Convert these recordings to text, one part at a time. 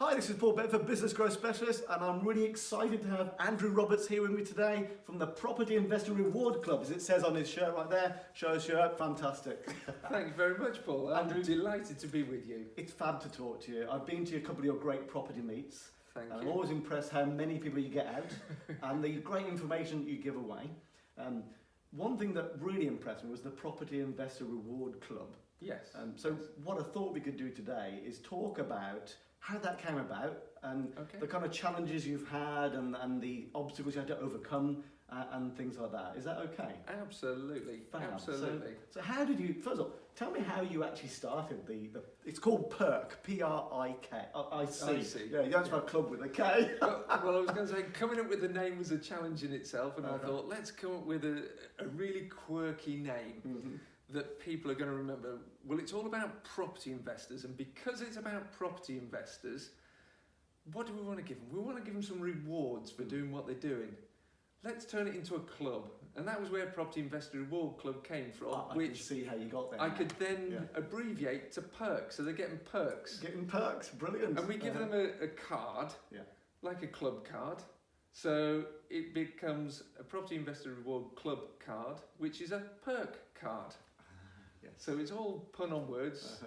Hi, this is Paul Bedford, Business Growth Specialist, and I'm really excited to have Andrew Roberts here with me today from the Property Investor Reward Club, as it says on his shirt right there. Show us shirt, fantastic. Thank you very much, Paul. I'm delighted to be with you. It's fab to talk to you. I've been to a couple of your great property meets. Thank you. I'm always impressed how many people you get out and the great information that you give away. One thing that really impressed me was the Property Investor Reward Club. Yes. So what I thought we could do today is talk about how that came about and the kind of challenges you've had and the obstacles you had to overcome and things like that. Is that okay? Absolutely. Fab. Absolutely. So how did you, first of all, tell me how you actually started it's called PRIC, P-R-I-C. Yeah, you don't spell club with a K. well, I was going to say, coming up with the name was a challenge in itself, and I thought, let's come up with a really quirky name that people are going to remember. Well, it's all about property investors, and because it's about property investors, what do we want to give them? We want to give them some rewards for doing what they're doing. Let's turn it into a club, and that was where Property Investor Reward Club came from. I can see how you got there. I could then abbreviate to perks, so they're getting perks. Getting perks, brilliant. And we give them a card, like a club card. So it becomes a Property Investor Reward Club card, which is a perk card. So it's all pun on words.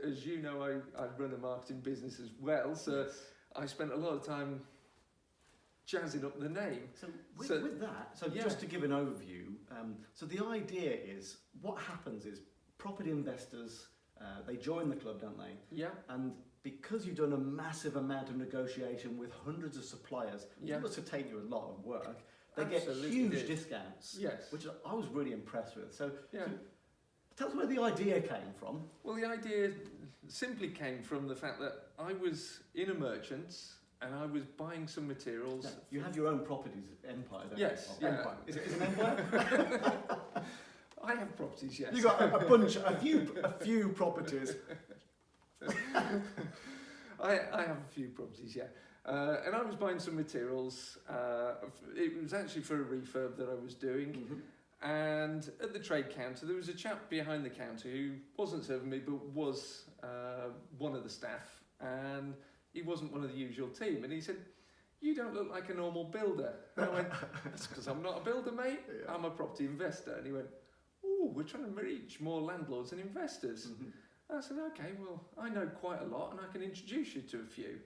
As you know, I run a marketing business as well, so I spent a lot of time jazzing up the name. So with that, just to give an overview, so the idea is, what happens is property investors, they join the club, don't they? Yeah. And because you've done a massive amount of negotiation with hundreds of suppliers, it must have taken you a lot of work. They get huge discounts, which I was really impressed with. So tell us where the idea came from. Well, the idea simply came from the fact that I was in a merchant's and I was buying some materials. No, you have your own properties empire, don't you? Empire. Is it an empire? I have properties, yes. You got a few properties. I have a few properties, yeah. And I was buying some materials. It was actually for a refurb that I was doing. And at the trade counter, there was a chap behind the counter who wasn't serving me, but was one of the staff. And he wasn't one of the usual team. And he said, "You don't look like a normal builder." And I went, "That's because I'm not a builder, mate. I'm a property investor." And he went, "Oh, we're trying to reach more landlords and investors." I said, "Okay, well, I know quite a lot and I can introduce you to a few.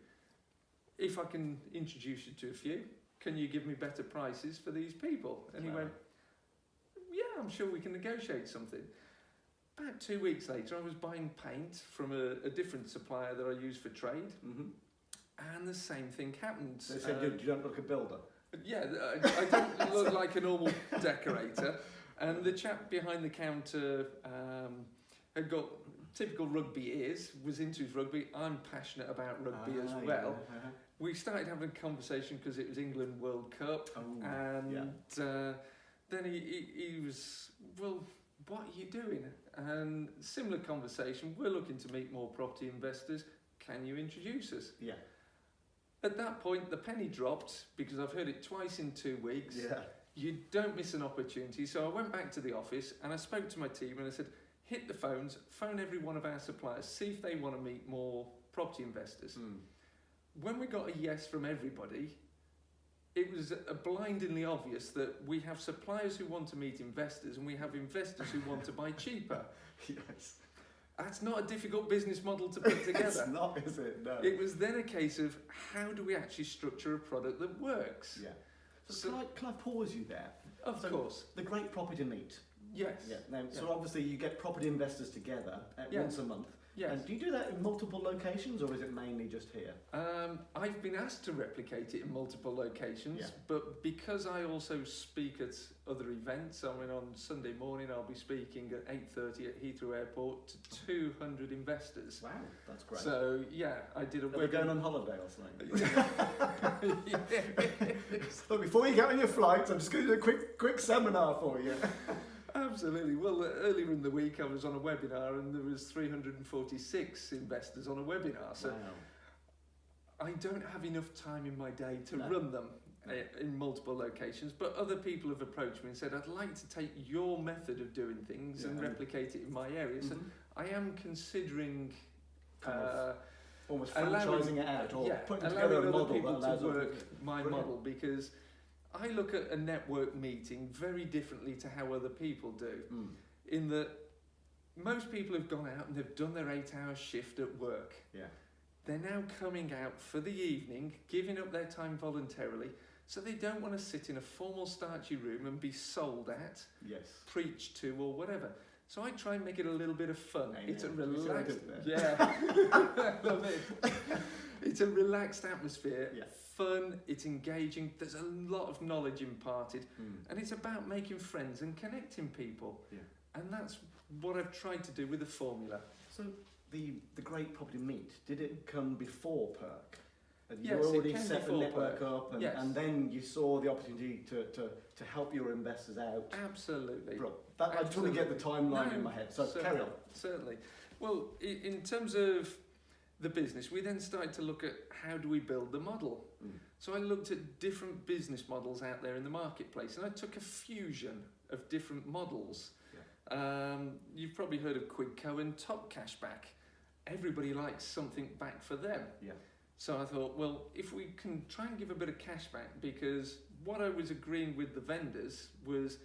If I can introduce you to a few, can you give me better prices for these people?" And he went, "Yeah, I'm sure we can negotiate something." About 2 weeks later, I was buying paint from a different supplier that I use for trade, and the same thing happened. They said, "You don't look a builder." Yeah, I don't look like a normal decorator. And the chap behind the counter had got typical rugby ears, was into his rugby. I'm passionate about rugby as well. We started having a conversation because it was England World Cup, and then he was, "Well, what are you doing?" And similar conversation, "We're looking to meet more property investors. Can you introduce us?" Yeah. At that point, the penny dropped because I've heard it twice in 2 weeks. Yeah. You don't miss an opportunity. So I went back to the office and I spoke to my team and I said, "Hit the phones, phone every one of our suppliers, see if they want to meet more property investors." When we got a yes from everybody, it was blindingly obvious that we have suppliers who want to meet investors and we have investors who want to buy cheaper. Yes. That's not a difficult business model to put together. It's not, is it? No. It was then a case of, how do we actually structure a product that works? Yeah. So can I pause you there? Of course. The Great Property Meet. Yes. Yeah. Now, so obviously you get property investors together once a month. Yes. And do you do that in multiple locations, or is it mainly just here? I've been asked to replicate it in multiple locations, but because I also speak at other events, I mean, on Sunday morning I'll be speaking at 8:30 at Heathrow Airport to 200 investors. Wow, that's great. So I did a webinar. Are they going on holiday or something? So before you get on your flight, I'm just going to do a quick seminar for you. Absolutely. Well, earlier in the week I was on a webinar and there was 346 investors on a webinar. So I don't have enough time in my day to run them in multiple locations, but other people have approached me and said, "I'd like to take your method of doing things and replicate it in my area." So I am considering almost franchising it out, or putting allowing together a other model people that allows to work my Brilliant. model, because I look at a network meeting very differently to how other people do. In that most people have gone out and they've done their 8-hour shift at work. Yeah. They're now coming out for the evening, giving up their time voluntarily, so they don't want to sit in a formal starchy room and be sold at, preached to, or whatever. So I try and make it a little bit of fun. Amen. It's a relaxed, I love it. It's a relaxed atmosphere, fun. It's engaging. There's a lot of knowledge imparted, and it's about making friends and connecting people. Yeah. And that's what I've tried to do with the formula. So the Great Property Meet, did it come before Perk? And Yes, you already it came set the before network Perk. up, and, Yes. and then you saw the opportunity to help your investors out. Absolutely. Bro, I just want to get the timeline in my head, so carry on. Certainly. Well, in terms of the business, we then started to look at how do we build the model. So I looked at different business models out there in the marketplace, and I took a fusion of different models. You've probably heard of Quidco and Top Cashback. Everybody likes something back for them. Yeah. So I thought, well, if we can try and give a bit of cash back, because what I was agreeing with the vendors was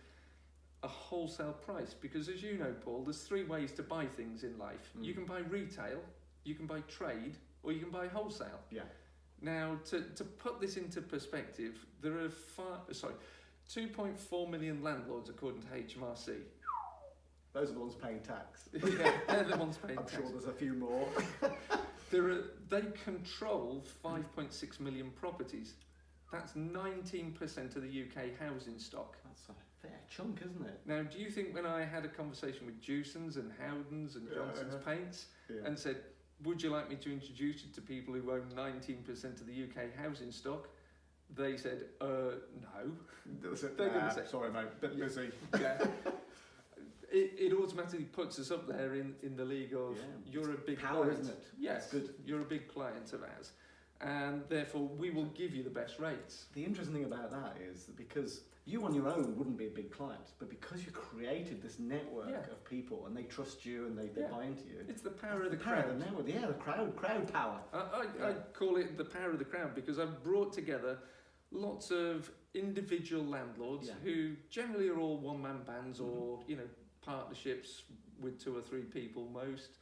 a wholesale price. Because as you know, Paul, there's 3 ways to buy things in life. You can buy retail, you can buy trade, or you can buy wholesale. Yeah. Now, to put this into perspective, there are 2.4 million landlords according to HMRC. Those are the ones paying tax. Yeah, they're the ones paying tax. I'm sure there's a few more. They control 5.6 million properties. That's 19% of the UK housing stock. That's a fair chunk, isn't it? Now, do you think when I had a conversation with Jewsons and Howdens and Johnson's Paints and said, would you like me to introduce you to people who own 19% of the UK housing stock? They said, no. They're going to say, sorry mate, bit busy. Yeah. It automatically puts us up there in the league of you're a big power, client. Isn't it? Yes, good. You're a big client of ours, and therefore we will give you the best rates. The interesting thing about that is that because you on your own wouldn't be a big client, but because you created this network of people and they trust you and they buy into you. It's the power of the power crowd. Of the network. Yeah, the crowd power. I call it the power of the crowd, because I've brought together lots of individual landlords who generally are all one-man bands or partnerships with 2 or 3 people most,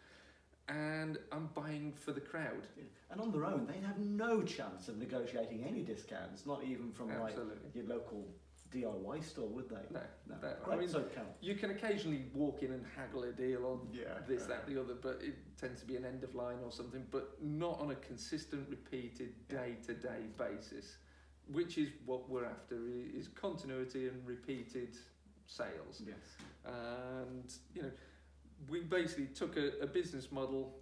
and I'm buying for the crowd. Yeah. And on their own, they'd have no chance of negotiating any discounts, not even from like your local DIY store, would they? No. Great. I mean, you can occasionally walk in and haggle a deal on this, that, the other, but it tends to be an end of line or something, but not on a consistent, repeated, day-to-day basis, which is what we're after, is continuity and repeated sales. Yes. And we basically took a business model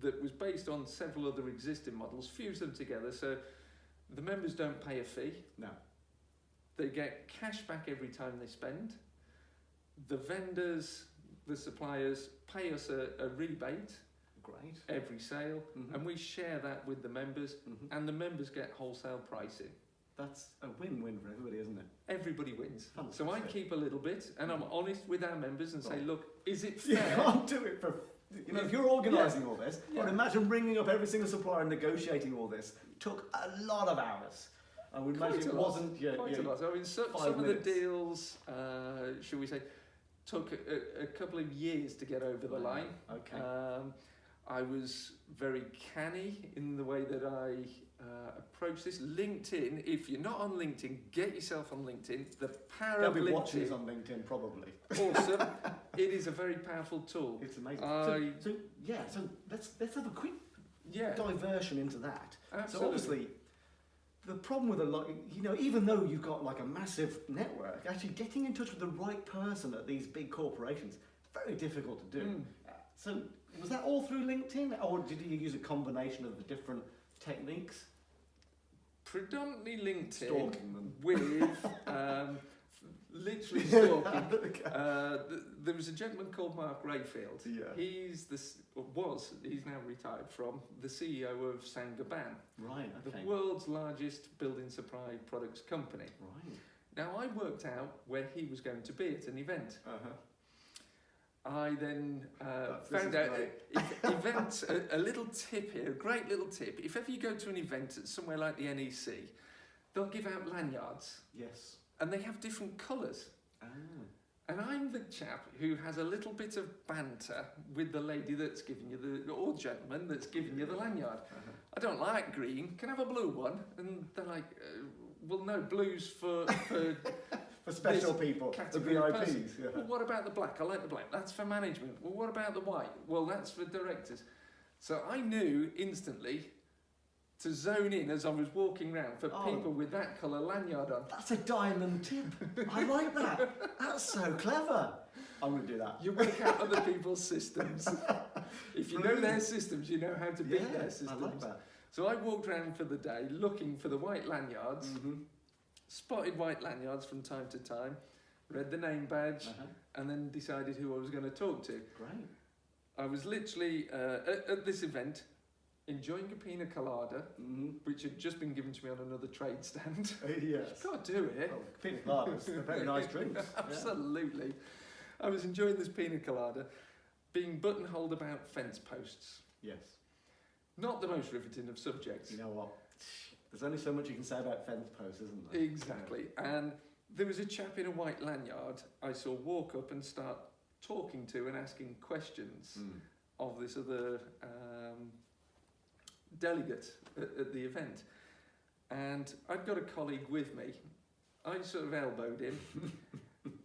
that was based on several other existing models, fused them together, so the members don't pay a fee. No. They get cash back every time they spend. The vendors, the suppliers, pay us a rebate. Great. Every sale, and we share that with the members, and the members get wholesale pricing. That's a win-win for everybody, isn't it? Everybody wins. Fantastic. So I keep a little bit, and I'm honest with our members and say, look, is it fair? You can't do it for... if you're organising all this, I'd imagine ringing up every single supplier and negotiating all this took a lot of hours. I would imagine it wasn't... Quite a lot. I mean, some of the deals, shall we say, took a couple of years to get over the line. Okay. I was very canny in the way that I approached this. LinkedIn, if you're not on LinkedIn, get yourself on LinkedIn. The power of LinkedIn. They'll be watching us on LinkedIn, probably. Awesome. It is a very powerful tool. It's amazing. So let's have a quick diversion into that. Absolutely. So obviously, the problem with a lot, even though you've got like a massive network, actually getting in touch with the right person at these big corporations, very difficult to do. So was that all through LinkedIn, or did you use a combination of the different techniques? Predominantly LinkedIn. Stalking them. With literally stalking. There was a gentleman called Mark Rayfield. Yeah. He's now retired from the CEO of Saint-Gobain. Right. Okay. The world's largest building supply products company. Right. Now I worked out where he was going to be at an event. I then found out events, a little tip here, a great little tip. If ever you go to an event at somewhere like the NEC, they'll give out lanyards. Yes. And they have different colours. Ah. And I'm the chap who has a little bit of banter with the lady that's giving you or gentleman that's giving you the lanyard. I don't like green, can I have a blue one? And they're like, well, no, blue's for for special people, the VIPs. Yeah. Well, what about the black? I like the black. That's for management. Well, what about the white? Well, that's for directors. So I knew instantly to zone in as I was walking around for people with that colour lanyard on. That's a diamond tip. I like that. That's so clever. I'm going to do that. You work out other people's systems. If you know their systems, you know how to beat their systems. I like that. So I walked around for the day looking for the white lanyards, spotted white lanyards from time to time, read the name badge, and then decided who I was going to talk to. Great. I was literally at this event enjoying a pina colada, which had just been given to me on another trade stand. Yes. Got to do it. Well, pina coladas are very nice drinks. Absolutely. I was enjoying this pina colada, being buttonholed about fence posts. Yes. Not the most riveting of subjects. You know what? There's only so much you can say about fence posts, isn't there? Exactly. And there was a chap in a white lanyard I saw walk up and start talking to and asking questions of this other delegate at the event. And I'd got a colleague with me. I sort of elbowed him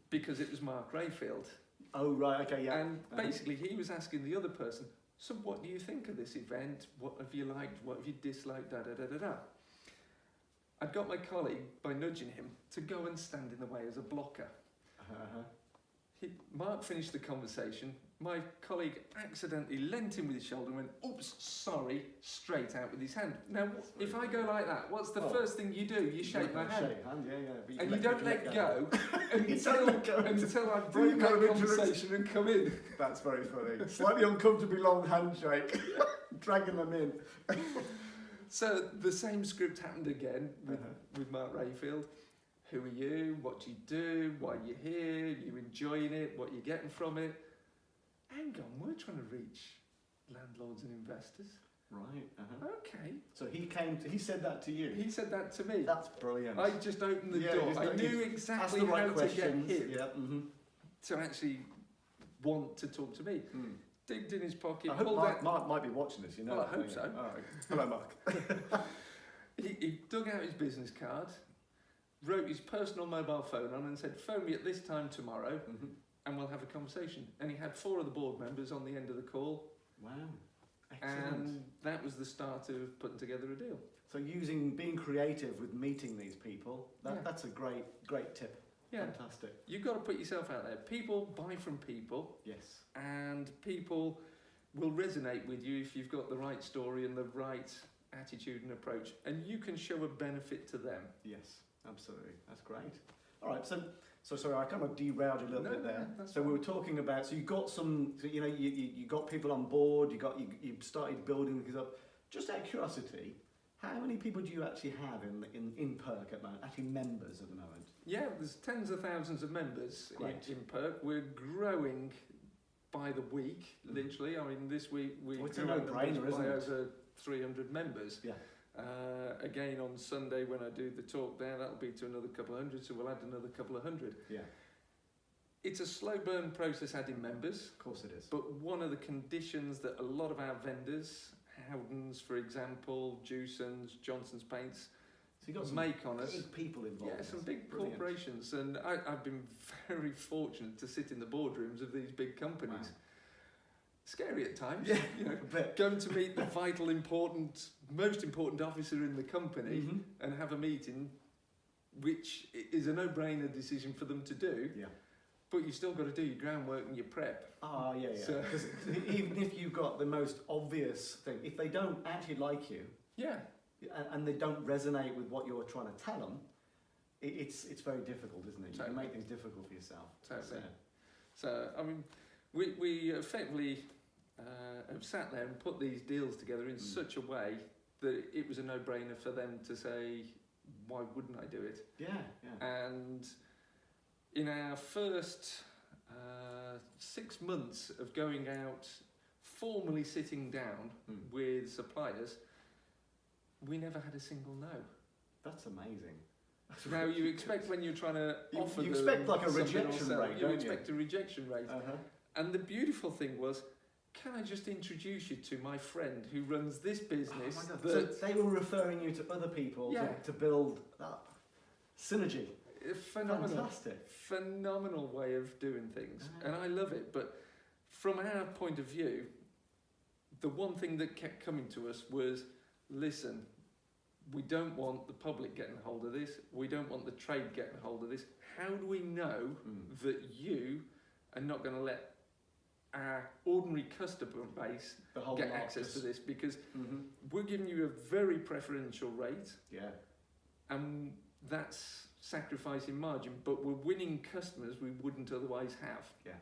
because it was Mark Rayfield. Oh, right, okay, yeah. And basically he was asking the other person, so what do you think of this event? What have you liked? What have you disliked? Da-da-da-da-da. I'd got my colleague, by nudging him, to go and stand in the way as a blocker. Mark finished the conversation. My colleague accidentally leant in with his shoulder and went, oops, sorry, straight out with his hand. Now, if I go like that, what's the first thing you do? You shake my hand. Shake hand, yeah. And you don't let go until I've broken that conversation and come in. That's very funny. Slightly uncomfortably long handshake, dragging them in. So the same script happened again with Mark Rayfield. Who are you? What do you do? Why are you here? Are you enjoying it? What are you getting from it? Hang on, we're trying to reach landlords and investors. Right. Okay. So he said that to you? He said that to me. That's brilliant. I just opened the door. I knew exactly how to get him to actually want to talk to me. Digged in his pocket. I hope Mark might be watching this, you know. Well, I hope so. All right. Hello, Mark. He dug out his business card, wrote his personal mobile phone on and said, phone me at this time tomorrow and we'll have a conversation. And he had 4 of the board members on the end of the call. Wow. Excellent. And that was the start of putting together a deal. So being creative with meeting these people, that's a great tip. Yeah. Fantastic. You've got to put yourself out there. People buy from people. Yes. And people will resonate with you if you've got the right story and the right attitude and approach. And you can show a benefit to them. Yes, absolutely. That's great. All right, so sorry, I kind of derailed you a little bit there. So we were talking about, so you got some, so, you know, you got people on board, you started building things up. Just out of curiosity, how many people do you actually have in Perk at the moment, actually members at the moment? Yeah, there's tens of thousands of members in Perk. We're growing by the week, literally. I mean, this week we grew by over 300 members. Yeah. Again, on Sunday when I do the talk there, that'll be to another couple of hundred, so we'll add another couple of hundred. Yeah. It's a slow burn process adding members. Of course it is. But one of the conditions that a lot of our vendors, Howdens, for example, Jewson's, Johnson's Paints, so you got make on us. Big people involved. Yeah, some big corporations, and I've been very fortunate to sit in the boardrooms of these big companies. Wow. Scary at times, you know, going to meet the vital, most important officer in the company and have a meeting, which is a no-brainer decision for them to do. Yeah. But you've still got to do your groundwork and your prep. Oh, yeah. Because even if you've got the most obvious thing, if they don't actually like you, and they don't resonate with what you're trying to tell them, it's very difficult, isn't it? You can make things difficult for yourself. Totally. So I mean, we effectively have sat there and put these deals together in such a way that it was a no-brainer for them to say, why wouldn't I do it? Yeah. And in our first 6 months of going out, formally sitting down with suppliers, we never had a single no. That's amazing. Now you expect when you're trying to offer you expect like a rejection rate, you expect a rejection rate. And the beautiful thing was, can I just introduce you to my friend who runs this business? Oh my God. So they were referring you to other people to build that synergy. Phenomenal. Fantastic. Phenomenal way of doing things. And I love it. But from our point of view, the one thing that kept coming to us was, listen, we don't want the public getting hold of this. We don't want the trade getting hold of this. How do we know that you are not going to let our ordinary customer base get access to this? Because we're giving you a very preferential rate. Yeah. And that's sacrificing margin, but we're winning customers we wouldn't otherwise have. Yeah.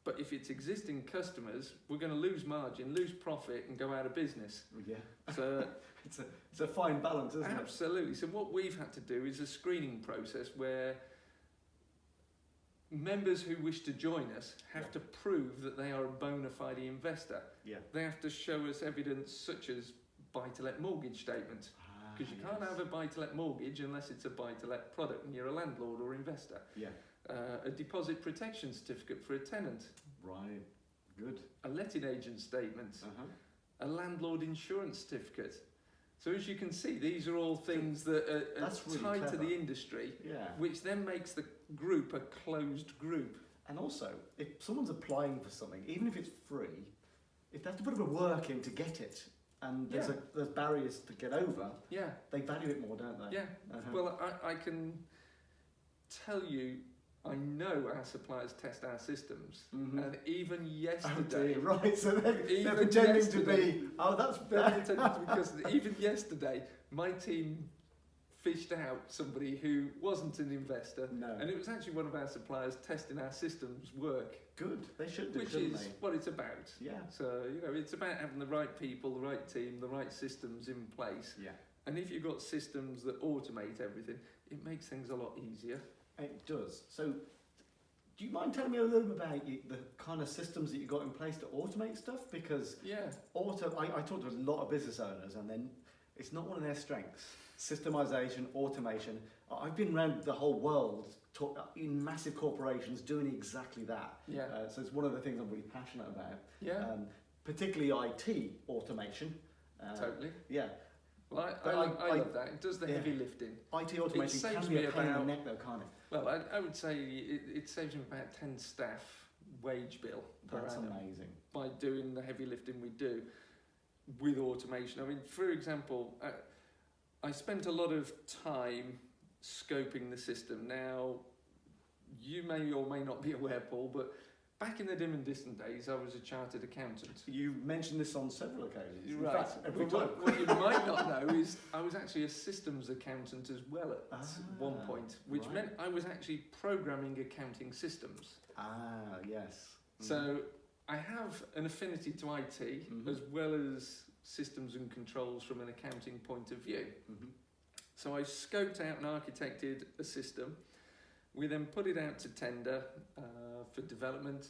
But if it's existing customers, we're going to lose margin, lose profit, and go out of business. Yeah. So it's a fine balance, isn't it? Absolutely. So what we've had to do is a screening process where members who wish to join us have to prove that they are a bona fide investor. Yeah. They have to show us evidence such as buy-to-let mortgage statement. Because you can't have a buy-to-let mortgage unless it's a buy-to-let product and you're a landlord or investor. Yeah. A deposit protection certificate for a tenant. Right. Good. A letting agent statement. A landlord insurance certificate. So as you can see, these are all things that are really tied clever to the industry, Yeah. which then makes the group a closed group. And also, if someone's applying for something, even if it's free, if they have to put a bit of work in to get it, and there's barriers to get over, they value it more, don't they? Yeah. Well, I can tell you, I know our suppliers test our systems, and even yesterday, right? So they're pretending to be. Oh, that's bad. Because even yesterday, my team fished out somebody who wasn't an investor, and it was actually one of our suppliers testing our systems work. Good, they should do, which shouldn't is they? what it's about. Yeah. So it's about having the right people, the right team, the right systems in place. Yeah. And if you've got systems that automate everything, it makes things a lot easier. It does. So, do you mind telling me a little bit about the kind of systems that you got in place to automate stuff? Because I talk to a lot of business owners, and then it's not one of their strengths. Systemization, automation. I've been around the whole world in massive corporations doing exactly that. Yeah. So it's one of the things I'm really passionate about. Yeah. Particularly IT automation. Totally. Yeah. Well, I love that. It does the heavy lifting. IT automation can be a pain in the neck though, can't it? Well, I would say it saves me about 10 staff wage bill per annum. That's amazing. By doing the heavy lifting we do with automation. I mean, for example, I spent a lot of time scoping the system. Now, you may or may not be aware, Paul, but back in the dim and distant days, I was a chartered accountant. You mentioned this on several occasions. Right. In fact, every time. What you might not know is I was actually a systems accountant as well at one point, which meant I was actually programming accounting systems. Yes. So I have an affinity to IT as well as systems and controls from an accounting point of view. So I scoped out and architected a system. We then put it out to tender for development.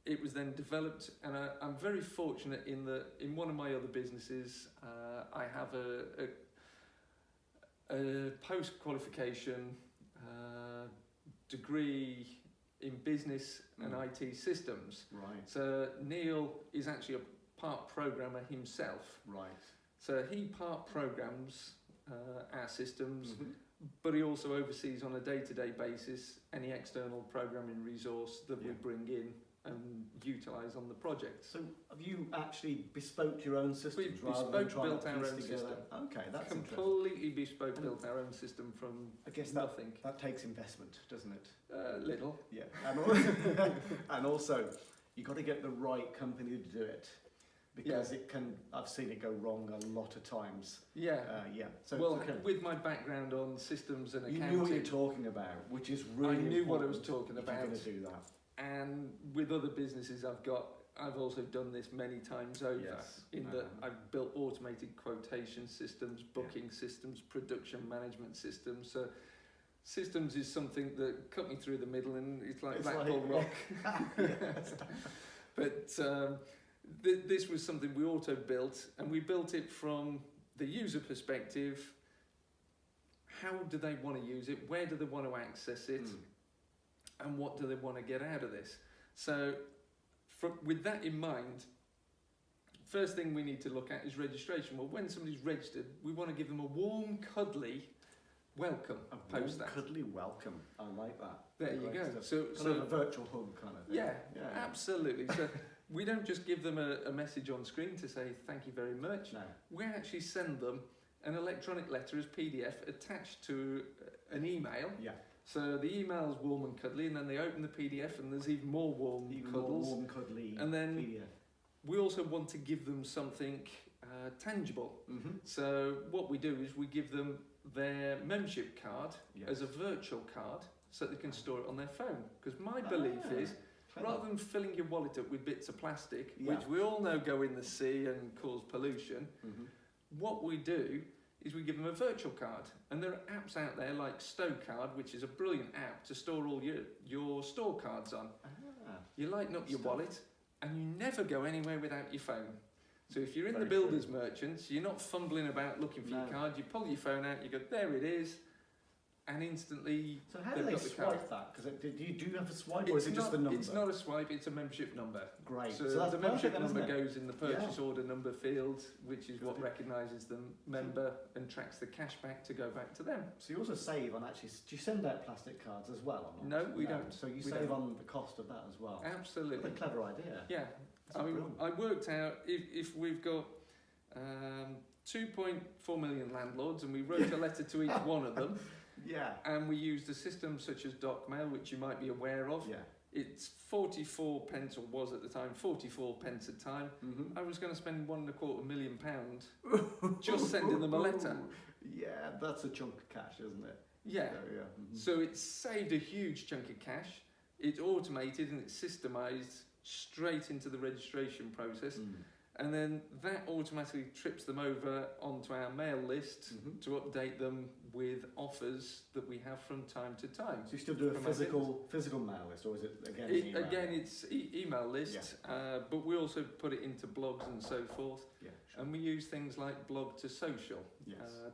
It was then developed, and I'm very fortunate in that in one of my other businesses, I have a post-qualification degree in business and IT systems. Right. So Neil is actually a part programmer himself. Right. So he part programs our systems, but he also oversees on a day-to-day basis any external programming resource that we bring in and utilise on the project. So have you actually bespoke your own systems? We've bespoke built our own system. Okay, that's completely bespoke built our own system from nothing. That takes investment, doesn't it? Little. Yeah, and also you've got to get the right company to do it. Because it can, I've seen it go wrong a lot of times. Yeah. So with my background on systems and accounting, you knew what you're talking about, which is really I knew important what I was talking about. You're going to do that. And with other businesses I've also done this many times over. Yes. In that I've built automated quotation systems, booking systems, production management systems. Systems is something that cut me through the middle, and it's like Blackpool Rock. Yes. But this was something we auto-built, and we built it from the user perspective. How do they want to use it? Where do they want to access it? And what do they want to get out of this? So with that in mind, first thing we need to look at is registration. Well, when somebody's registered, we want to give them a warm, cuddly welcome. Cuddly welcome. I like that. There you go. So a virtual hug kind of thing. Yeah. Absolutely. So we don't just give them a message on screen to say thank you very much. No. We actually send them an electronic letter as PDF attached to an email. Yeah. So the email is warm and cuddly, and then they open the PDF, and there's even more warm cuddles. More warm, cuddly and then PDF. We also want to give them something tangible. So what we do is we give them their membership card as a virtual card, so they can store it on their phone. Because my belief is, rather than filling your wallet up with bits of plastic, which we all know go in the sea and cause pollution, what we do is we give them a virtual card. And there are apps out there like Stowcard, which is a brilliant app to store all your store cards on. You lighten up your wallet, and you never go anywhere without your phone. So if you're in the builders merchants, you're not fumbling about looking for your card, you pull your phone out, you go, there it is, and instantly. So how do they swipe that? Because do you have a swipe, or is it just the number? It's not a swipe, it's a membership number. Great. So that's the membership number goes in the purchase order number field, which is what recognises the member and tracks the cash back to go back to them. So you also save on actually, do you send out plastic cards as well or not? No, we don't. So you save on the cost of that as well? Absolutely. What a clever idea. Yeah. I worked out if we've got 2.4 million landlords, and we wrote a letter to each one of them. And we used a system such as DocMail, which you might be aware of. It's 44 pence, or was at the time 44 pence a time. I was going to spend £1.25 million just sending them a letter. Yeah, that's a chunk of cash, isn't it? Yeah. So it saved a huge chunk of cash. It's automated and it's systemised straight into the registration process. And then that automatically trips them over onto our mail list to update them with offers that we have from time to time. So you still do a physical mail list, or is it again email? Again, it's email list, but we also put it into blogs and so forth. And we use things like blog to social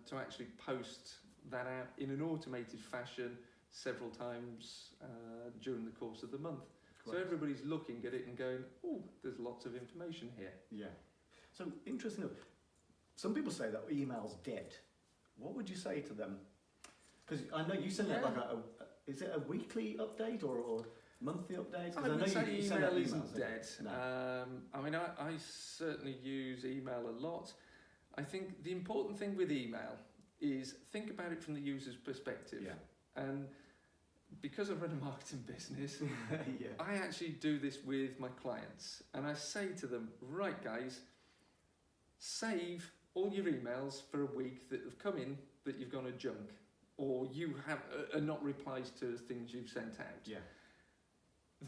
to actually post that out in an automated fashion several times during the course of the month. So everybody's looking at it and going, oh, there's lots of information here. Yeah. So interesting. Some people say that email's dead. What would you say to them? Because I know you send out like is it a weekly update or monthly update? I would say email isn't dead. No. I mean, I certainly use email a lot. I think the important thing with email is think about it from the user's perspective. And because I run a marketing business, I actually do this with my clients, and I say to them, right guys, save all your emails for a week that have come in that you've gone to junk, or you have are not replies to things you've sent out.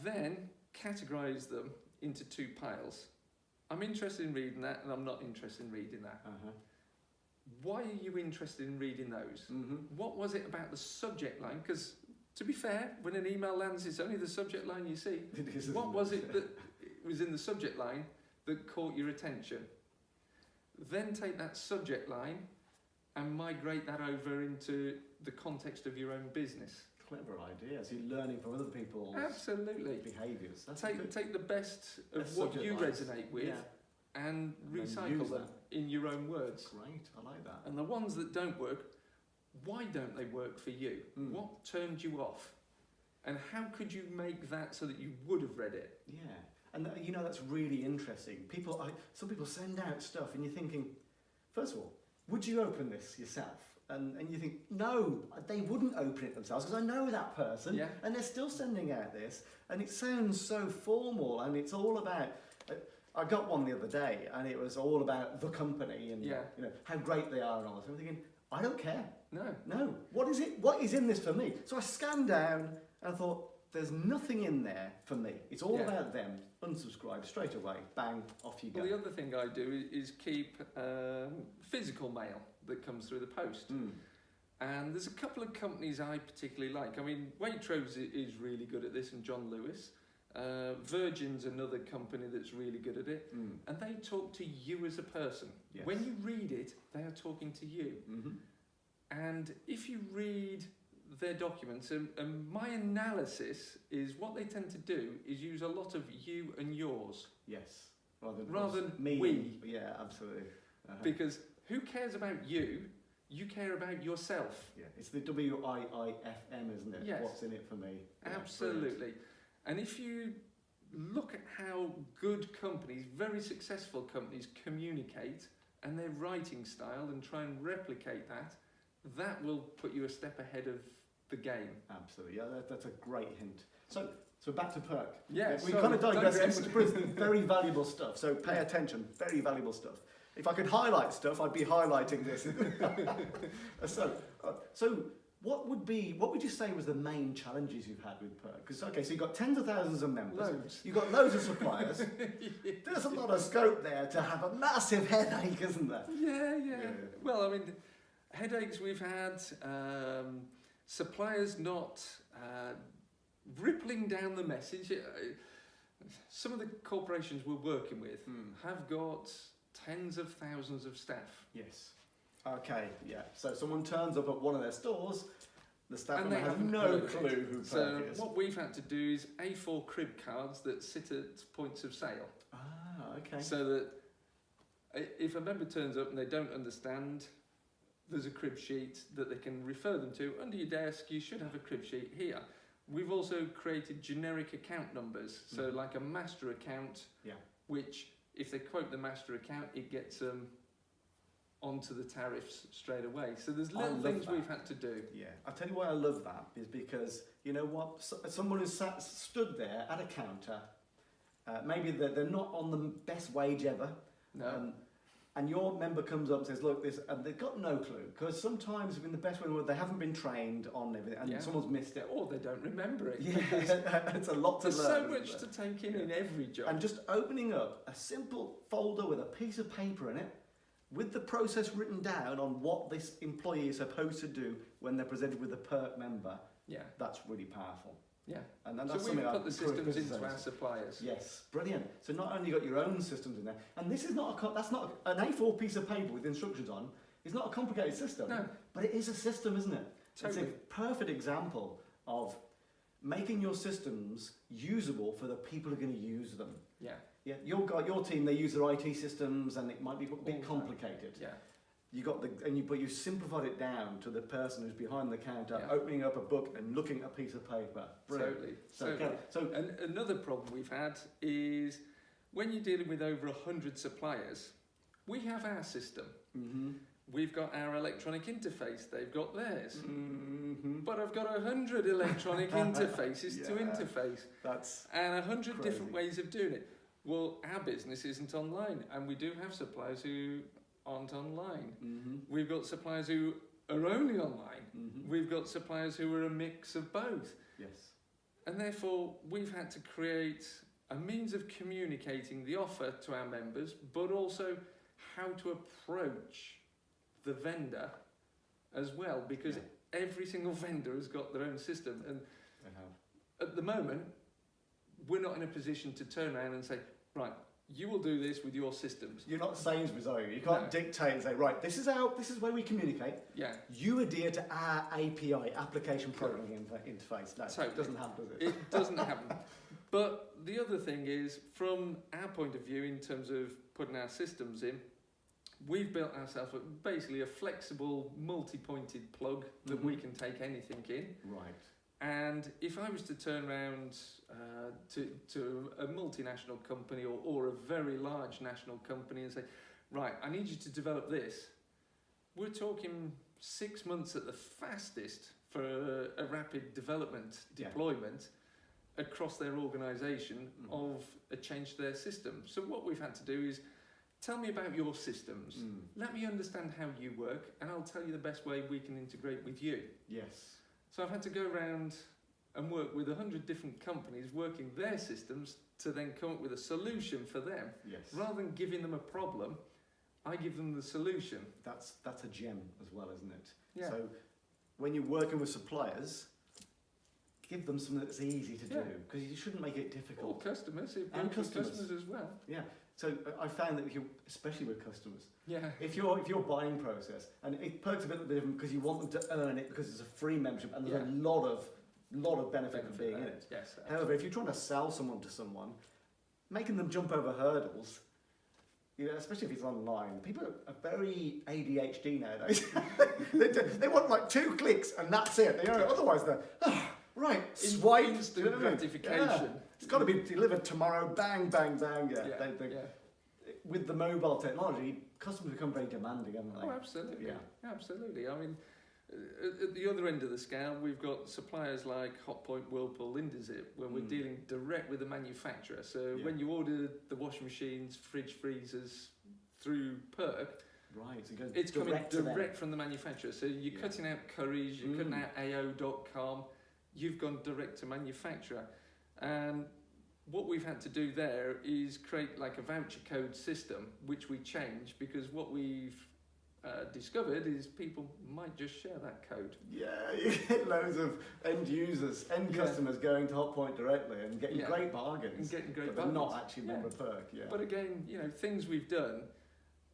Then categorise them into two piles. I'm interested in reading that, and I'm not interested in reading that. Why are you interested in reading those? What was it about the subject line? Because to be fair, when an email lands, it's only the subject line you see. What was it that was in the subject line that caught your attention? Then take that subject line and migrate that over into the context of your own business. Clever idea. So you're learning from other people's behaviours. Take the best of what you resonate with and recycle them in your own words. Great, I like that. And the ones that don't work, why don't they work for you? What turned you off? And how could you make that so that you would have read it? And that's really interesting. Some people send out stuff and you're thinking, first of all, would you open this yourself? And you think, no, they wouldn't open it themselves because I know that person and they're still sending out this. And it sounds so formal, and it's all about... I got one the other day and it was all about the company and how great they are and all this. I'm thinking, I don't care. No. What is it? What is in this for me? So I scanned down and I thought, there's nothing in there for me. It's all about them. Unsubscribe straight away. Bang, off you go. Well, the other thing I do is keep physical mail that comes through the post. And there's a couple of companies I particularly like. I mean, Waitrose is really good at this, and John Lewis. Virgin's another company that's really good at it. And they talk to you as a person. Yes. When you read it, they are talking to you. And if you read their documents, and my analysis is what they tend to do is use a lot of you and yours. Yes. Rather than me. We. Yeah, absolutely. Because who cares about you? You care about yourself. Yeah, it's the WIIFM, isn't it? Yes. What's in it for me? Yeah, absolutely. Brilliant. And if you look at how good companies, very successful companies, communicate and their writing style and try and replicate that, that will put you a step ahead of the game. Absolutely. Yeah, that's a great hint. So back to Perk. Yes. We kind of digress, but it's very valuable stuff. So pay attention. Very valuable stuff. If I could highlight stuff, I'd be highlighting this. So what would you say was the main challenges you've had with Perk? Because so you've got tens of thousands of members. Loads. You've got loads of suppliers. There's a lot of scope there to have a massive headache, isn't there? Yeah. Well, I mean, headaches we've had, suppliers not rippling down the message. Some of the corporations we're working with have got tens of thousands of staff. Yes. Okay, yeah. So someone turns up at one of their stores, the staff and they have no clue who Perk is. So what we've had to do is A4 crib cards that sit at points of sale. Ah, okay. So that if a member turns up and they don't understand, there's a crib sheet that they can refer them to. Under your desk, you should have a crib sheet here. We've also created generic account numbers. So like a master account, which if they quote the master account, it gets them onto the tariffs straight away. So there's little things we've had to do. Yeah, I'll tell you why I love that is because you know what, someone who's stood there at a counter, maybe they're not on the best wage ever. No. And your member comes up and says, look, this, and they've got no clue. Because sometimes, in the best way in the world, they haven't been trained on everything, and someone's missed it. Or they don't remember it. Yeah, it's a lot to learn. There's so much to take in every job. And just opening up a simple folder with a piece of paper in it, with the process written down on what this employee is supposed to do when they're presented with a Perk member, that's really powerful. Yeah, and that's so we've put the systems into our suppliers. Yes, brilliant. So not only got your own systems in there, and this is that's not an A4 piece of paper with instructions on. It's not a complicated system, but it is a system, isn't it? Totally. It's a perfect example of making your systems usable for the people who are going to use them. Yeah. Yeah. Your team, they use their IT systems, and it might be a bit complicated. Yeah. You got but you simplified it down to the person who's behind the counter, opening up a book and looking at a piece of paper. Brilliant. Totally. So and another problem we've had is when you're dealing with over 100 suppliers, we have our system. We've got our electronic interface. They've got theirs. But I've got 100 electronic interfaces to interface. And 100 different ways of doing it. Well, our business isn't online, and we do have suppliers who aren't online. We've got suppliers who are only online. We've got suppliers who are a mix of both. Yes. And therefore, we've had to create a means of communicating the offer to our members, but also how to approach the vendor as well, because every single vendor has got their own system. And at the moment, we're not in a position to turn around and say, right, you will do this with your systems. You're not Sainsbury's, are you? You can't dictate and say, right, this is where we communicate. Yeah. You adhere to our API, application programming interface. No, it doesn't happen, does it? It doesn't happen. But the other thing is, from our point of view, in terms of putting our systems in, we've built ourselves basically a flexible, multi-pointed plug that we can take anything in. Right. And if I was to turn around to a multinational company or a very large national company and say, right, I need you to develop this, we're talking 6 months at the fastest for a rapid development deployment across their organisation of a change to their system. So what we've had to do is, tell me about your systems. Let me understand how you work, and I'll tell you the best way we can integrate with you. Yes. So I've had to go around and work with 100 different companies working their systems to then come up with a solution for them. Yes. Rather than giving them a problem, I give them the solution. That's a gem as well, isn't it? Yeah. So when you're working with suppliers, give them something that's easy to do, because you shouldn't make it difficult. Or customers, and customers as well. Yeah. So I found that especially with customers, yeah, if your buying process, and it perks a bit different because you want them to earn it because it's a free membership and there's a lot of benefit of being in it. Yes. However, if you're trying to sell someone to someone, making them jump over hurdles, especially if it's online, people are very ADHD nowadays. they want like 2 clicks and that's it. Otherwise they're right, swipe, instant gratification. Yeah. It's got to be delivered tomorrow. Bang, bang, bang. With the mobile technology, customers become very demanding, haven't they? Oh, absolutely. Yeah. Absolutely. I mean, at the other end of the scale, we've got suppliers like Hotpoint, Whirlpool, Indesit, where we're dealing direct with the manufacturer. So when you order the washing machines, fridge, freezers through Perk, right, so it's coming direct from the manufacturer. So you're cutting out Currys, you're cutting out AO.com, you've gone direct to manufacturer. And what we've had to do there is create like a voucher code system, which we change, because what we've discovered is people might just share that code. Yeah, you get loads of end customers going to Hotpoint directly and getting great bargains. But not actually member Perk. Yeah. But again, things we've done,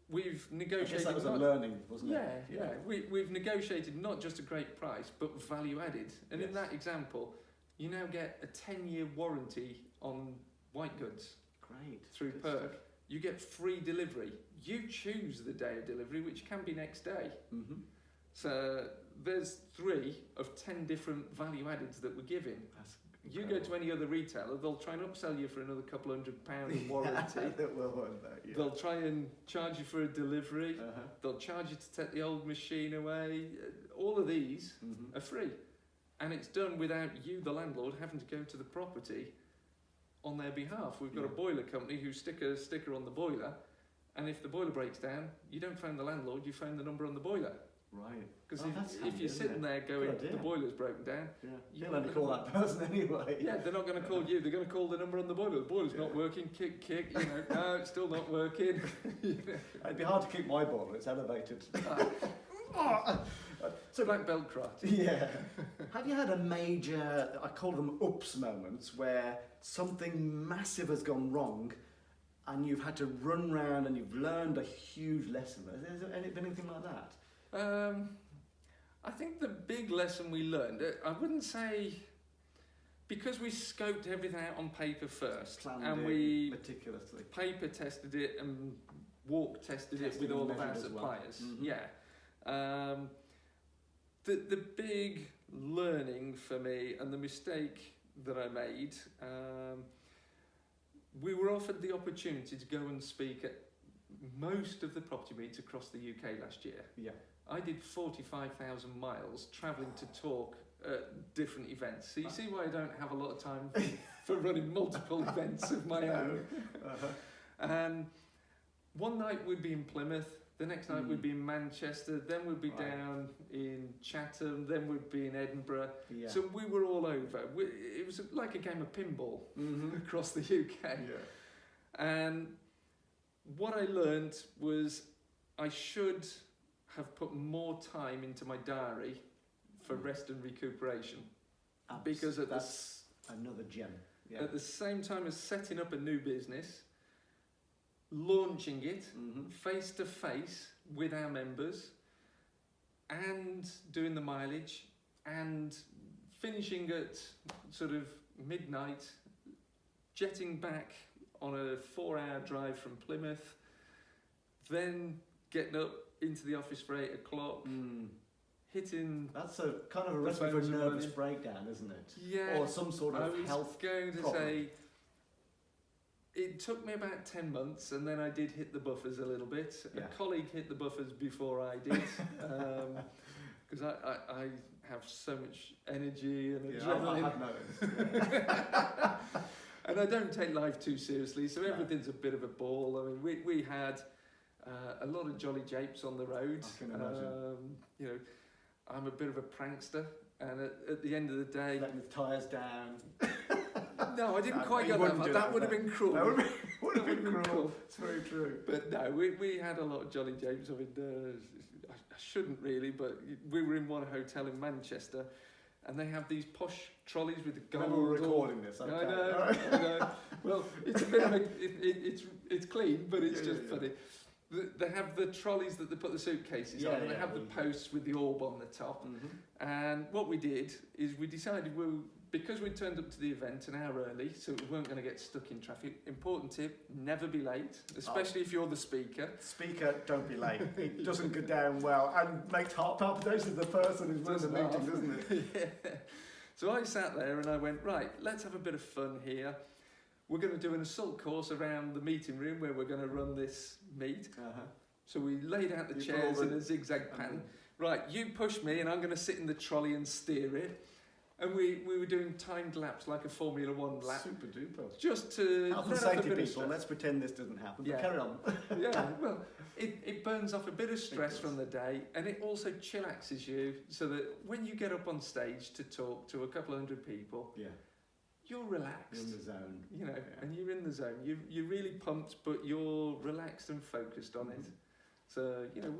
we've negotiated. I guess that was a learning, wasn't it? Yeah. We've negotiated not just a great price, but value added. And in that example, you now get a 10-year warranty on white goods. Great. Through Perk. You get free delivery. You choose the day of delivery, which can be next day. Mm-hmm. So there's 3 of 10 different value addeds that we're giving. That's you go to any other retailer, they'll try and upsell you for another couple £100 of warranty. They'll try and charge you for a delivery. They'll charge you to take the old machine away. All of these are free. And it's done without you, the landlord, having to go to the property on their behalf. We've got a boiler company who stick a sticker on the boiler, and if the boiler breaks down, you don't phone the landlord, you phone the number on the boiler. Right. Because if you're sitting there going, the boiler's broken down, you'll only call that person anyway. Yeah, they're not going to call you, they're going to call the number on the boiler. The boiler's not working, kick, no, it's still not working. It'd be hard to keep my boiler, it's elevated. So black belt cry. Yeah. Have you had a major, I call them oops moments, where something massive has gone wrong and you've had to run round and you've learned a huge lesson? Has there been anything like that? I think the big lesson we learned, I wouldn't say, because we scoped everything out on paper first, and we meticulously paper tested it and walk tested it with all of our suppliers. The big learning for me, and the mistake that I made, we were offered the opportunity to go and speak at most of the property meets across the UK last year. Yeah. I did 45,000 miles travelling to talk at different events. So you see why I don't have a lot of time for running multiple events of my own. And one night we'd be in Plymouth, the next night we'd be in Manchester, then we'd be down in Chatham, then we'd be in Edinburgh. Yeah. So we were all over. It was like a game of pinball across the UK. Yeah. And what I learned was I should have put more time into my diary for rest and recuperation. Because that's another gem. Yeah. At the same time as setting up a new business, launching it face to face with our members, and doing the mileage, and finishing at sort of midnight, jetting back on a 4-hour drive from Plymouth, then getting up into the office for 8 o'clock, hitting... That's a kind of a recipe for a nervous breakdown, isn't it? Yeah. Or some sort of health I was going to problem. say, it took me about 10 months, and then I did hit the buffers a little bit. Yeah. A colleague hit the buffers before I did, because I have so much energy and adrenaline. I have noticed. And I don't take life too seriously, so everything's a bit of a ball. I mean, we had a lot of jolly japes on the road. I can imagine. I'm a bit of a prankster, and at the end of the day, letting the tyres down. No, I didn't quite go that far. That would have been cruel. That would have been cruel. It's very true. But no, we had a lot of Jolly James. I mean, I shouldn't really, but we were in one hotel in Manchester, and they have these posh trolleys with the gold. We're recording this. Okay. I know. Well, it's a bit of it's clean, but it's just funny. They have the trolleys that they put the suitcases on, and they have the posts with the orb on the top. Mm-hmm. And what we did is we decided because we turned up to the event an hour early, so we weren't going to get stuck in traffic. Important tip, never be late, especially if you're the speaker. Speaker, don't be late. It doesn't go down well and makes heart palpitations to the person who's running the meeting, doesn't it? Yeah. So I sat there and I went, right, let's have a bit of fun here. We're going to do an assault course around the meeting room where we're going to run this meet. Uh-huh. So we laid out the chairs in a zigzag pattern. Right, you push me and I'm going to sit in the trolley and steer it. And we were doing timed laps like a Formula 1 lap. Super duper. Just to health and safety people, let's pretend this doesn't happen, but carry on. Yeah, well, it burns off a bit of stress from the day, and it also chillaxes you so that when you get up on stage to talk to a couple of hundred people, you're relaxed. You're in the zone. You know, and you're in the zone. You're really pumped, but you're relaxed and focused on it. So, you know,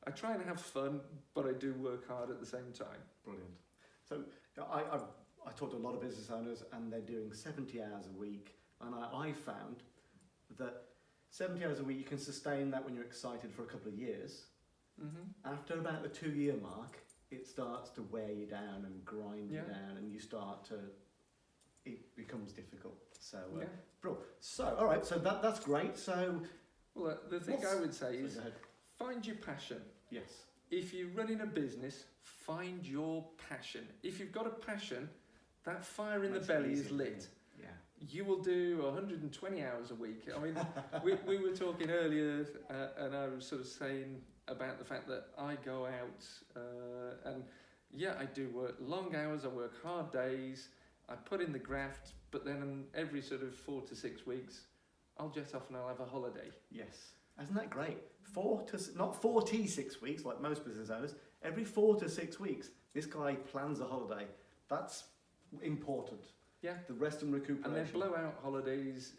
I try and have fun, but I do work hard at the same time. Brilliant. So I talk to a lot of business owners, and they're doing 70 hours a week, and I found that 70 hours a week, you can sustain that when you're excited for a couple of years. Mm-hmm. After about the 2-year mark, it starts to wear you down and grind you down, and it becomes difficult. So, bro. So, all right. So that's great. So, well, the thing I would say is find your passion. Yes. If you're running a business, find your passion. If you've got a passion, that fire in the belly is lit. Yeah. You will do 120 hours a week. I mean, we were talking earlier, and I was sort of saying about the fact that I go out and I do work long hours. I work hard days. I put in the graft, but then every sort of 4 to 6 weeks, I'll jet off and I'll have a holiday. Yes. Isn't that great? Not 46 weeks like most business owners. Every 4 to 6 weeks, this guy plans a holiday. That's important. Yeah. The rest and recuperation. And then blowout holidays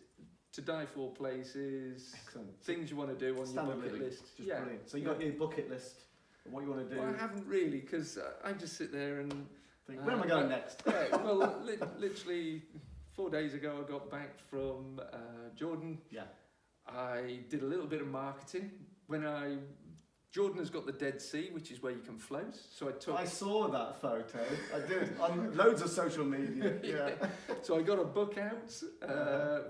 to die for places. Excellent. Things you want to do on your bucket list. Just brilliant. So you got your bucket list of what you want to do. Well, I haven't really, because I just sit there and think, where am I going next? Well, literally 4 days ago, I got back from Jordan. Yeah. I did a little bit of marketing. Jordan has got the Dead Sea, which is where you can float. So I saw that photo. I did on loads of social media. Yeah. So I got a book out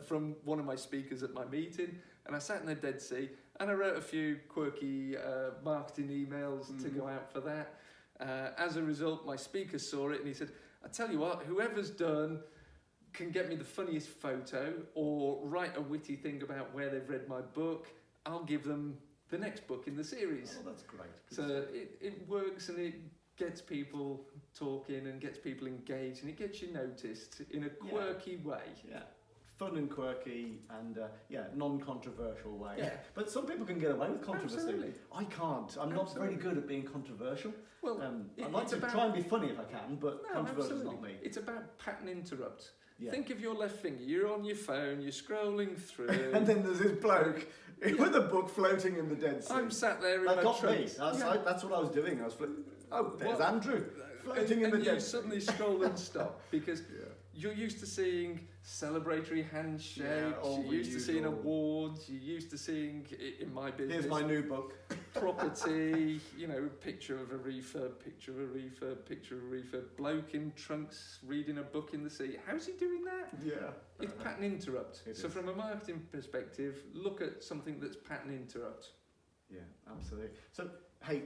from one of my speakers at my meeting, and I sat in the Dead Sea, and I wrote a few quirky marketing emails to go out for that. As a result, my speaker saw it, and he said, "I tell you what, whoever's done can get me the funniest photo or write a witty thing about where they've read my book, I'll give them the next book in the series." Oh, that's great. So it works, and it gets people talking and gets people engaged, and it gets you noticed in a quirky way. Yeah. Fun and quirky and non-controversial way. Yeah. But some people can get away with controversy. Absolutely. I can't. I'm not very good at being controversial. Well, I like to try and be funny if I can, but controversial is not me. It's about pattern interrupt. Yeah. Think of your left finger. You're on your phone. You're scrolling through, and then there's this bloke with a book floating in the Dead Sea. I'm sat there in my trunks. That's what I was doing. I was there's Andrew floating in the Dead Sea. And you suddenly scroll and stop because you're used to seeing celebratory handshakes. You're used to seeing awards. You're used to seeing, in my business, here's my new book. Property, picture of a refurb, picture of a refurb, picture of a refurb, bloke in trunks reading a book in the sea. How's he doing that? Yeah. It's pattern interrupt. So from a marketing perspective, look at something that's pattern interrupt. Yeah, absolutely. So, hey,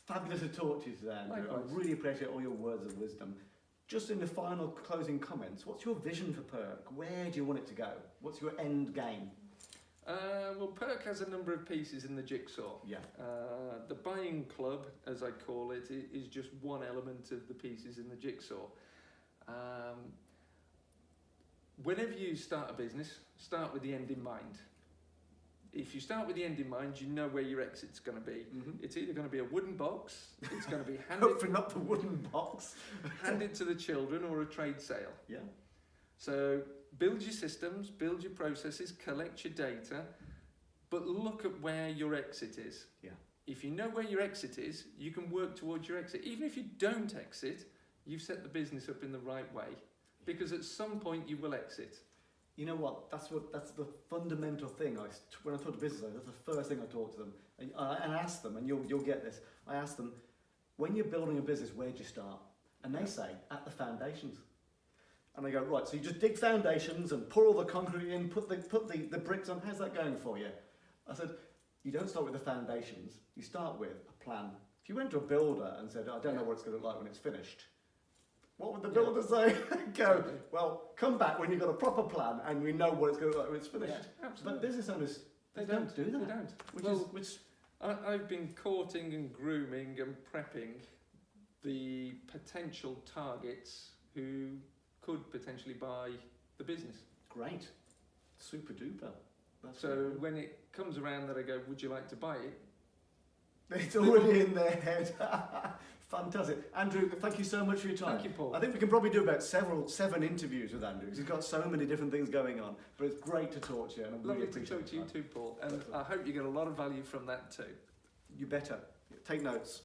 fabulous to talk to you today, Andrew. Likewise. I really appreciate all your words of wisdom. Just in the final closing comments, what's your vision for Perk? Where do you want it to go? What's your end game? Well, Perk has a number of pieces in the jigsaw. Yeah. The buying club, as I call it, is just one element of the pieces in the jigsaw. Whenever you start a business, start with the end in mind. if you start with the end in mind, you know where your exit's going to be. It's either going to be a wooden box, it's going to be handed... Hopefully not the wooden box. handed to the children, or a trade sale. Yeah. So build your systems, build your processes, collect your data, but look at where your exit is. Yeah. If you know where your exit is, you can work towards your exit. Even if you don't exit, you've set the business up in the right way, because at some point you will exit. You know what? That's the fundamental thing. When I talk to business owners, that's the first thing I talk to them, and I ask them, and you'll get this. I ask them, when you're building a business, where'd you start? And they say, at the foundations. And I go, right. So you just dig foundations and pour all the concrete in, put the bricks on. How's that going for you? I said, you don't start with the foundations. You start with a plan. If you went to a builder and said, I don't know what it's going to look like when it's finished, what would the builder say? Go, well, come back when you've got a proper plan and we know what it's going to look like when it's finished. Yeah, absolutely. But business owners, they don't do that. They don't. I've been courting and grooming and prepping the potential targets who could potentially buy the business. Great. Super duper. So when it comes around that I go, would you like to buy it? It's already in their head. Fantastic. Andrew, thank you so much for your time. Thank you, Paul. I think we can probably do about 7 interviews with Andrew, because he's got so many different things going on. But it's great to talk to you. And I Lovely really to talk to you too, Paul. And I hope you get a lot of value from that too. You better. Take notes.